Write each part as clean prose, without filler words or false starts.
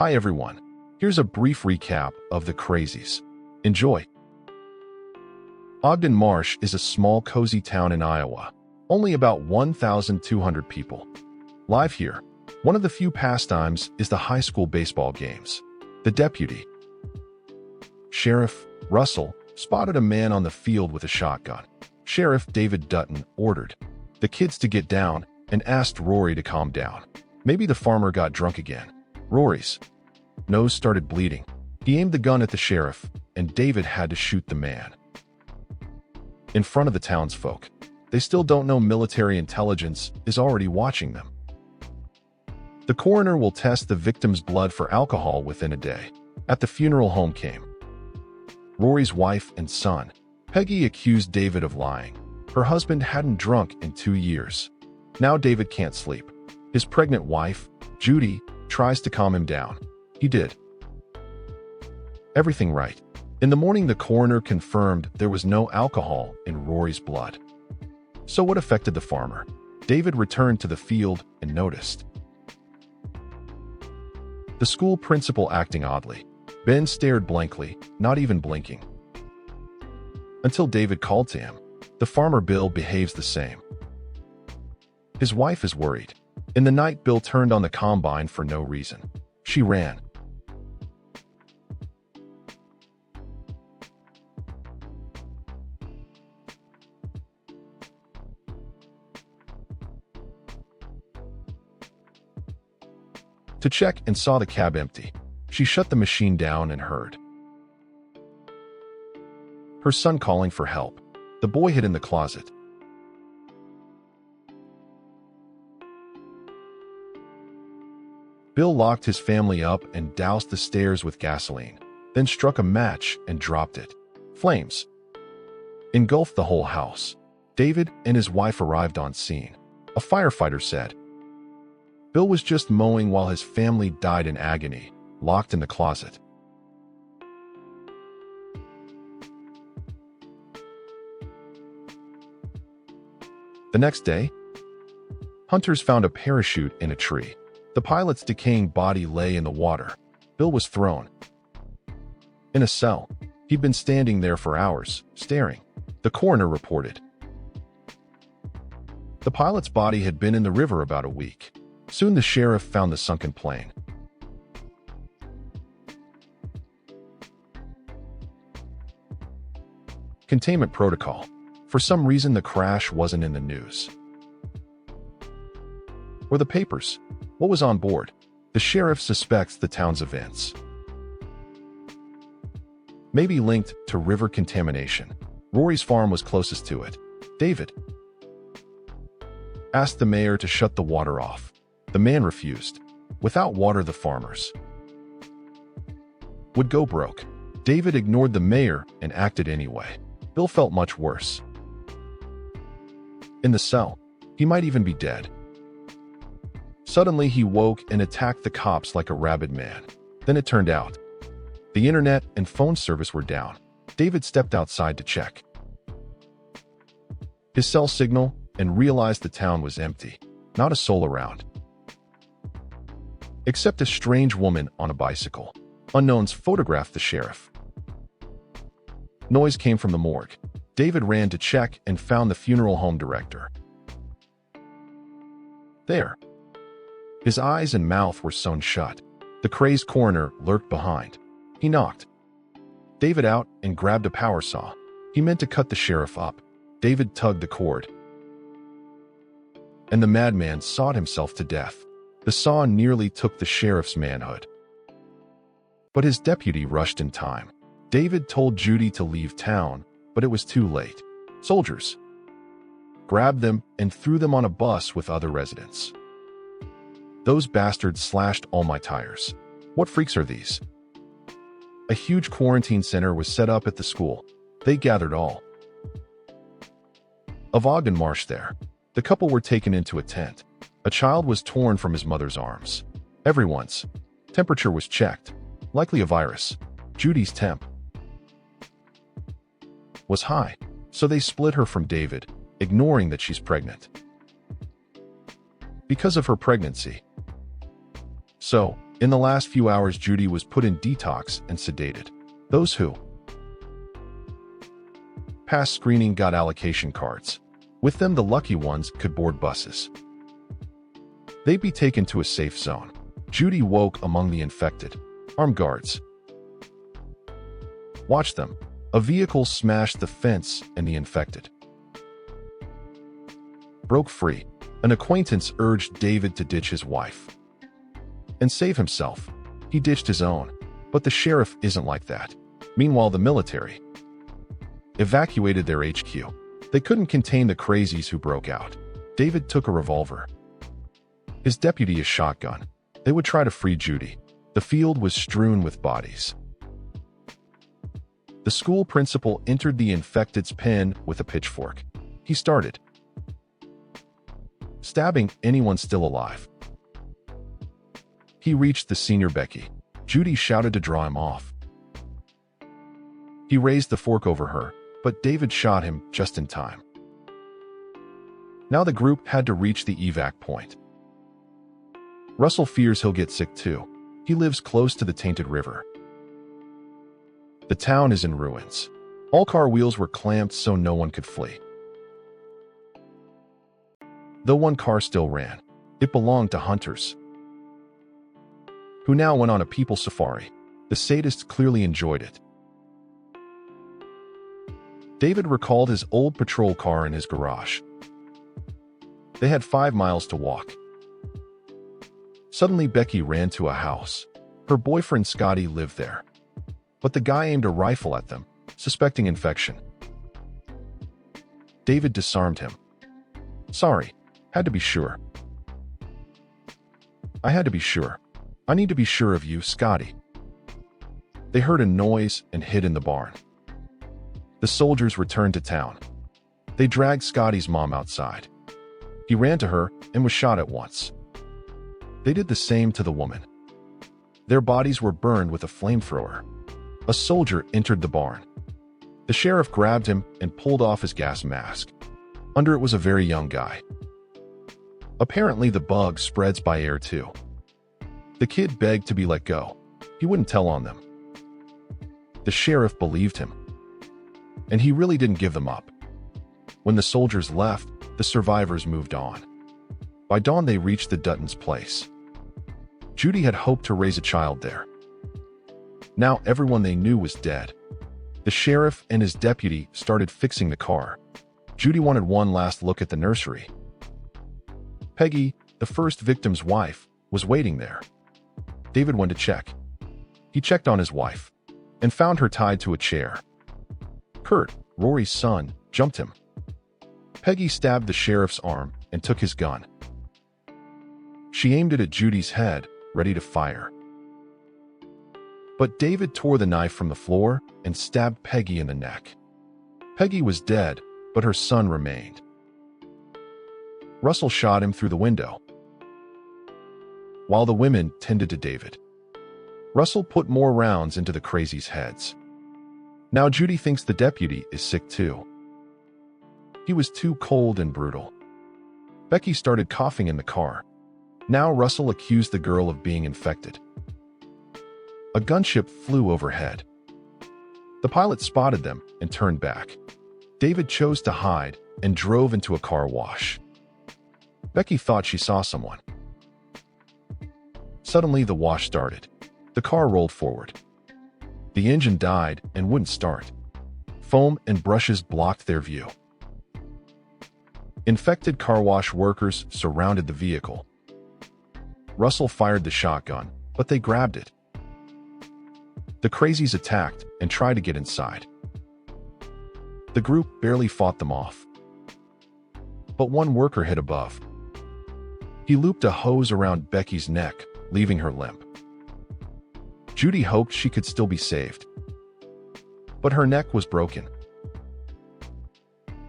Hi everyone. Here's a brief recap of the crazies. Enjoy. Ogden Marsh is a small, cozy town in Iowa. Only about 1,200 people live here. One of the few pastimes is the high school baseball games. The deputy, Sheriff Russell, spotted a man on the field with a shotgun. Sheriff David Dutton ordered the kids to get down and asked Rory to calm down. Maybe the farmer got drunk again. Rory's nose started bleeding. He aimed the gun at the sheriff, and David had to shoot the man in front of the townsfolk. They still don't know military intelligence is already watching them. The coroner will test the victim's blood for alcohol within a day. At the funeral home came Rory's wife and son. Peggy accused David of lying. Her husband hadn't drunk in 2 years. Now David can't sleep. His pregnant wife, Judy, tries to calm him down. He did everything right. In the morning, the coroner confirmed there was no alcohol in Rory's blood. So what affected the farmer? David returned to the field and noticed the school principal acting oddly. Ben stared blankly, not even blinking. Until David called to him. The farmer Bill behaves the same. His wife is worried. In the night, Bill turned on the combine for no reason. She ran. To check and saw the cab empty. She shut the machine down and heard her son calling for help. The boy hid in the closet. Bill locked his family up and doused the stairs with gasoline, then struck a match and dropped it. Flames engulfed the whole house. David and his wife arrived on scene. A firefighter said Bill was just mowing while his family died in agony, locked in the closet. The next day, hunters found a parachute in a tree. The pilot's decaying body lay in the water. Bill was thrown in a cell. He'd been standing there for hours, staring. The coroner reported the pilot's body had been in the river about a week. Soon the sheriff found the sunken plane. Containment protocol. For some reason, the crash wasn't in the news or the papers. What was on board? The sheriff suspects the town's events may be linked to river contamination. Rory's farm was closest to it. David asked the mayor to shut the water off. The man refused. Without water, the farmers would go broke. David ignored the mayor and acted anyway. Bill felt much worse. In the cell, he might even be dead. Suddenly, he woke and attacked the cops like a rabid man. Then it turned out the internet and phone service were down. David stepped outside to check his cell signal and realized the town was empty. Not a soul around, except a strange woman on a bicycle. Unknowns photographed the sheriff. Noise came from the morgue. David ran to check and found the funeral home director there. His eyes and mouth were sewn shut. The crazed coroner lurked behind. He knocked David out and grabbed a power saw. He meant to cut the sheriff up. David tugged the cord, and the madman sawed himself to death. The saw nearly took the sheriff's manhood, but his deputy rushed in time. David told Judy to leave town, but it was too late. Soldiers grabbed them and threw them on a bus with other residents. Those bastards slashed all my tires. What freaks are these? A huge quarantine center was set up at the school. They gathered all of Ogden Marsh there. The couple were taken into a tent. A child was torn from his mother's arms. Everyone's temperature was checked. Likely a virus. Judy's temp was high, so they split her from David, ignoring that she's pregnant because of her pregnancy. So, In the last few hours, Judy was put in detox and sedated. Those who passed screening got allocation cards. With them, the lucky ones could board buses. They'd be taken to a safe zone. Judy woke among the infected. Armed guards. Watch them. A vehicle smashed the fence and the infected broke free. An acquaintance urged David to ditch his wife and save himself. He ditched his own, but the sheriff isn't like that. Meanwhile, the military evacuated their HQ. They couldn't contain the crazies who broke out. David took a revolver, his deputy a shotgun. They would try to free Judy. The field was strewn with bodies. The school principal entered the infected's pen with a pitchfork. He started stabbing anyone still alive. He reached the senior Becky. Judy shouted to draw him off. He raised the fork over her, but David shot him just in time. Now the group had to reach the evac point. Russell fears he'll get sick too. He lives close to the tainted river. The town is in ruins. All car wheels were clamped so no one could flee. Though one car still ran, it belonged to hunters, who now went on a people safari. The sadists clearly enjoyed it. David recalled his old patrol car in his garage. They had 5 miles to walk. Suddenly, Becky ran to a house. Her boyfriend Scotty lived there. But the guy aimed a rifle at them, suspecting infection. David disarmed him. Sorry, had to be sure. I had to be sure. I need to be sure of you, Scotty. They heard a noise and hid in the barn. The soldiers returned to town. They dragged Scotty's mom outside. He ran to her and was shot at once. They did the same to the woman. Their bodies were burned with a flamethrower. A soldier entered the barn. The sheriff grabbed him and pulled off his gas mask. Under it was a very young guy. Apparently, the bug spreads by air too. The kid begged to be let go. He wouldn't tell on them. The sheriff believed him. And he really didn't give them up. When the soldiers left, the survivors moved on. By dawn, they reached the Duttons' place. Judy had hoped to raise a child there. Now everyone they knew was dead. The sheriff and his deputy started fixing the car. Judy wanted one last look at the nursery. Peggy, the first victim's wife, was waiting there. David went to check. He checked on his wife and found her tied to a chair. Kurt, Rory's son, jumped him. Peggy stabbed the sheriff's arm and took his gun. She aimed it at Judy's head, ready to fire. But David tore the knife from the floor and stabbed Peggy in the neck. Peggy was dead, but her son remained. Russell shot him through the window. While the women tended to David, Russell put more rounds into the crazies' heads. Now Judy thinks the deputy is sick too. He was too cold and brutal. Becky started coughing in the car. Now Russell accused the girl of being infected. A gunship flew overhead. The pilot spotted them and turned back. David chose to hide and drove into a car wash. Becky thought she saw someone. Suddenly, the wash started. The car rolled forward. The engine died and wouldn't start. Foam and brushes blocked their view. Infected car wash workers surrounded the vehicle. Russell fired the shotgun, but they grabbed it. The crazies attacked and tried to get inside. The group barely fought them off. But one worker hit above. He looped a hose around Becky's neck, leaving her limp. Judy hoped she could still be saved. But her neck was broken.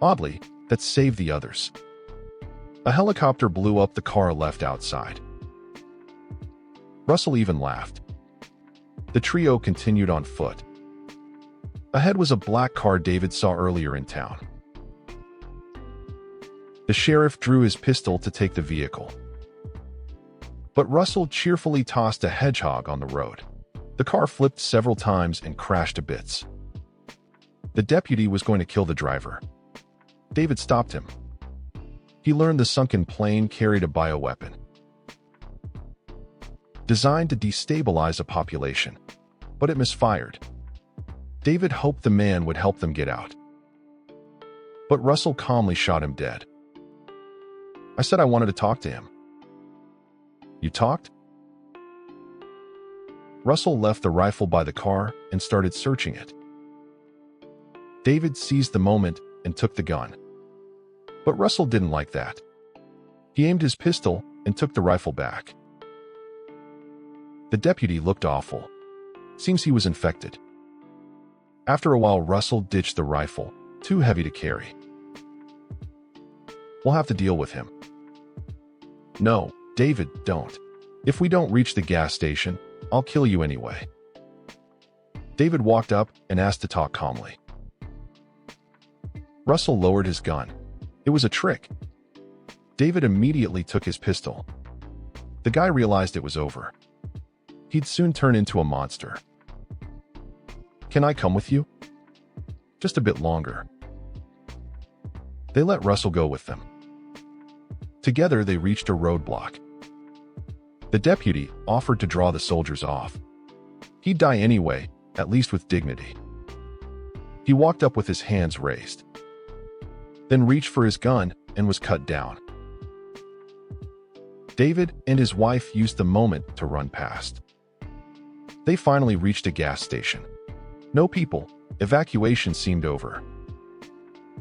Oddly, that saved the others. A helicopter blew up the car left outside. Russell even laughed. The trio continued on foot. Ahead was a black car David saw earlier in town. The sheriff drew his pistol to take the vehicle. But Russell cheerfully tossed a hedgehog on the road. The car flipped several times and crashed to bits. The deputy was going to kill the driver. David stopped him. He learned the sunken plane carried a bioweapon, designed to destabilize a population, but it misfired. David hoped the man would help them get out, but Russell calmly shot him dead. I said I wanted to talk to him. You talked? Russell left the rifle by the car and started searching it. David seized the moment and took the gun. But Russell didn't like that. He aimed his pistol and took the rifle back. The deputy looked awful. Seems he was infected. After a while, Russell ditched the rifle, too heavy to carry. We'll have to deal with him. No, David, don't. If we don't reach the gas station, I'll kill you anyway. David walked up and asked to talk calmly. Russell lowered his gun. It was a trick. David immediately took his pistol. The guy realized it was over. He'd soon turn into a monster. Can I come with you? Just a bit longer. They let Russell go with them. Together, they reached a roadblock. The deputy offered to draw the soldiers off. He'd die anyway, at least with dignity. He walked up with his hands raised, then reached for his gun and was cut down. David and his wife used the moment to run past. They finally reached a gas station. No people. Evacuation seemed over.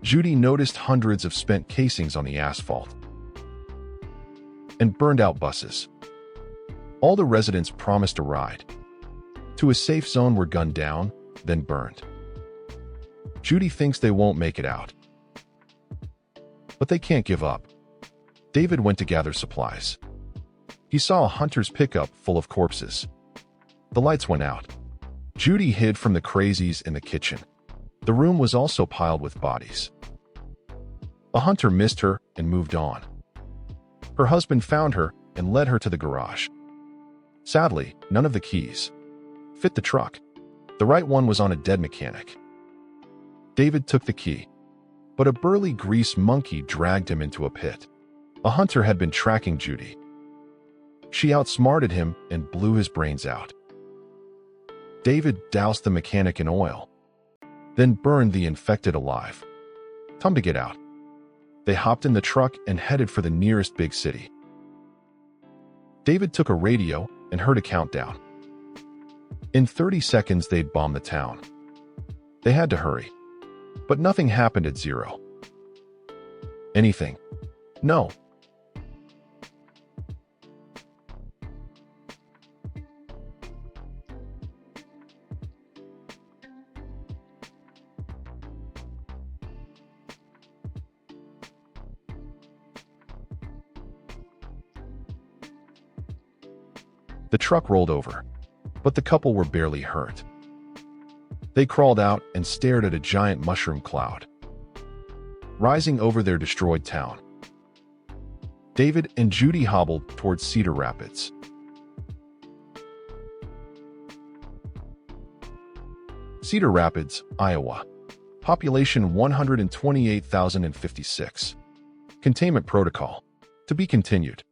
Judy noticed hundreds of spent casings on the asphalt and burned-out buses. All the residents promised a ride to a safe zone were gunned down, then burned. Judy thinks they won't make it out, but they can't give up. David went to gather supplies. He saw a hunter's pickup full of corpses. The lights went out. Judy hid from the crazies in the kitchen. The room was also piled with bodies. A hunter missed her and moved on. Her husband found her and led her to the garage. Sadly, none of the keys fit the truck. The right one was on a dead mechanic. David took the key, but a burly grease monkey dragged him into a pit. A hunter had been tracking Judy. She outsmarted him and blew his brains out. David doused the mechanic in oil, then burned the infected alive. Time to get out. They hopped in the truck and headed for the nearest big city. David took a radio and heard a countdown. In 30 seconds, they'd bomb the town. They had to hurry, but nothing happened at 0. Anything? No. The truck rolled over, but the couple were barely hurt. They crawled out and stared at a giant mushroom cloud rising over their destroyed town. David and Judy hobbled towards Cedar Rapids. Cedar Rapids, Iowa. Population 128,056. Containment protocol. To be continued.